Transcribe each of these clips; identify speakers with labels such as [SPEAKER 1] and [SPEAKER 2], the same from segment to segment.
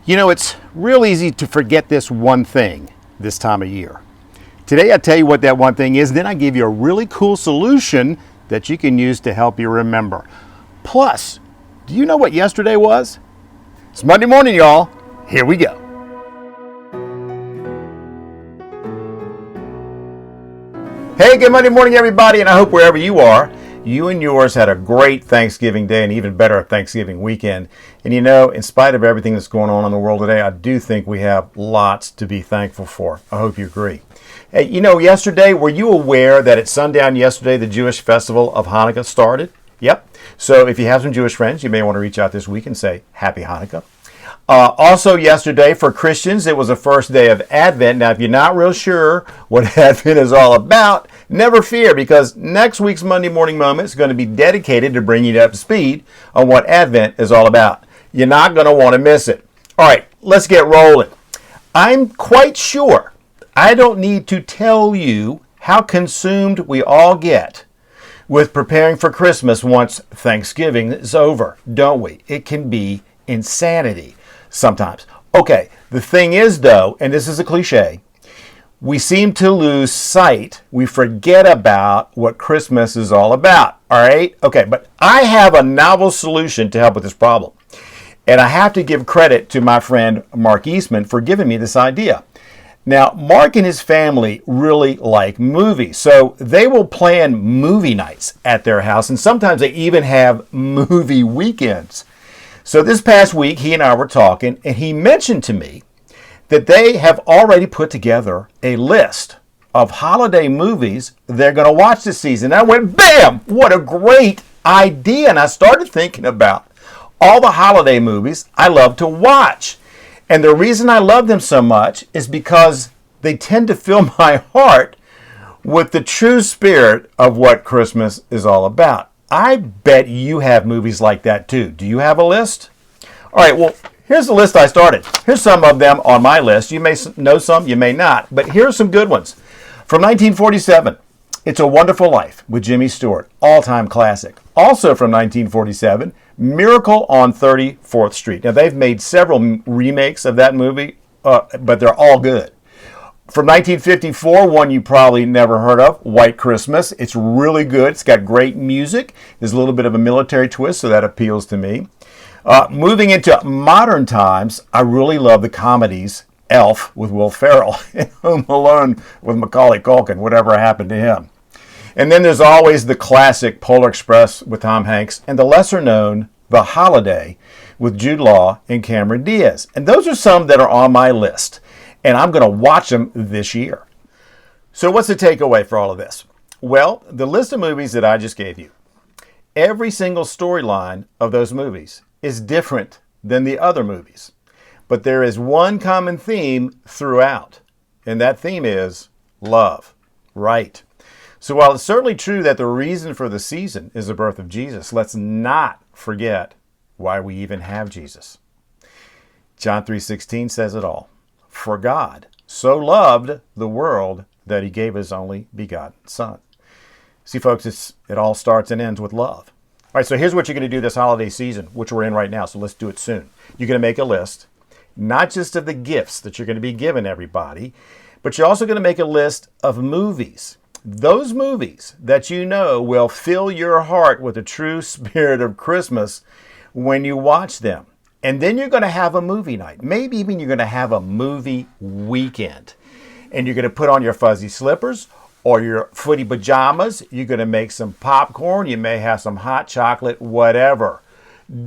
[SPEAKER 1] You know, it's real easy to forget this one thing this time of year. Today I tell you what that one thing is, then I give you a really cool solution that you can use to help you remember. Plus, do you know what yesterday was? It's Monday morning, y'all. Here we go. Hey, good Monday morning, everybody, and I hope wherever you are, you and yours had a great Thanksgiving day and even better Thanksgiving weekend. And you know, in spite of everything that's going on in the world today, I do think we have lots to be thankful for. I hope you agree. Hey, you know, yesterday, were you aware that at sundown yesterday, the Jewish festival of Hanukkah started? Yep. So if you have some Jewish friends, you may want to reach out this week and say, Happy Hanukkah. Also yesterday, for Christians, it was the first day of Advent. Now, if you're not real sure what Advent is all about, never fear, because next week's Monday Morning Moment is going to be dedicated to bringing you up to speed on what Advent is all about. You're not going to want to miss it. All right, let's get rolling. I'm quite sure I don't need to tell you how consumed we all get with preparing for Christmas once Thanksgiving is over, don't we? It can be insanity sometimes. Okay, the thing is though, and this is a cliche, we seem to lose sight. We forget about what Christmas is all about, all right? Okay, but I have a novel solution to help with this problem. And I have to give credit to my friend Mark Eastman for giving me this idea. Now, Mark and his family really like movies, so they will plan movie nights at their house, and sometimes they even have movie weekends. So this past week, he and I were talking, and he mentioned to me that they have already put together a list of holiday movies they're going to watch this season. And I went, bam, what a great idea. And I started thinking about all the holiday movies I love to watch. And the reason I love them so much is because they tend to fill my heart with the true spirit of what Christmas is all about. I bet you have movies like that too. Do you have a list? All right, well, here's the list I started. Here's some of them on my list. You may know some, you may not, but here are some good ones. From 1947, It's a Wonderful Life with Jimmy Stewart, all-time classic. Also from 1947, Miracle on 34th Street. Now, they've made several remakes of that movie, but they're all good. From 1954, one you probably never heard of, White Christmas. It's really good. It's got great music. There's a little bit of a military twist, so that appeals to me. Moving into modern times, I really love the comedies Elf with Will Ferrell and Home Alone with Macaulay Culkin, whatever happened to him. And then there's always the classic Polar Express with Tom Hanks and the lesser-known The Holiday with Jude Law and Cameron Diaz. And those are some that are on my list. And I'm going to watch them this year. So what's the takeaway for all of this? Well, the list of movies that I just gave you, every single storyline of those movies is different than the other movies. But there is one common theme throughout, and that theme is love. Right. So while it's certainly true that the reason for the season is the birth of Jesus, let's not forget why we even have Jesus. John 3:16 says it all. For God so loved the world that he gave his only begotten Son. See, folks, it all starts and ends with love. All right, so here's what you're going to do this holiday season, which we're in right now, so let's do it soon. You're going to make a list, not just of the gifts that you're going to be giving everybody, but you're also going to make a list of movies. Those movies that you know will fill your heart with the true spirit of Christmas when you watch them. And then you're going to have a movie night. Maybe even you're going to have a movie weekend. And you're going to put on your fuzzy slippers or your footy pajamas. You're going to make some popcorn. You may have some hot chocolate, whatever.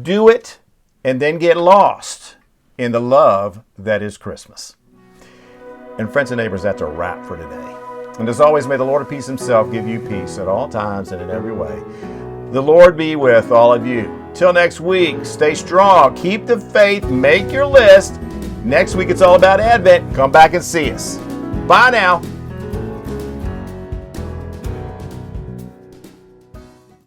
[SPEAKER 1] Do it and then get lost in the love that is Christmas. And friends and neighbors, that's a wrap for today. And as always, may the Lord of peace himself give you peace at all times and in every way. The Lord be with all of you. Till next week, stay strong, keep the faith, make your list. Next week, it's all about Advent. Come back and see us. Bye now.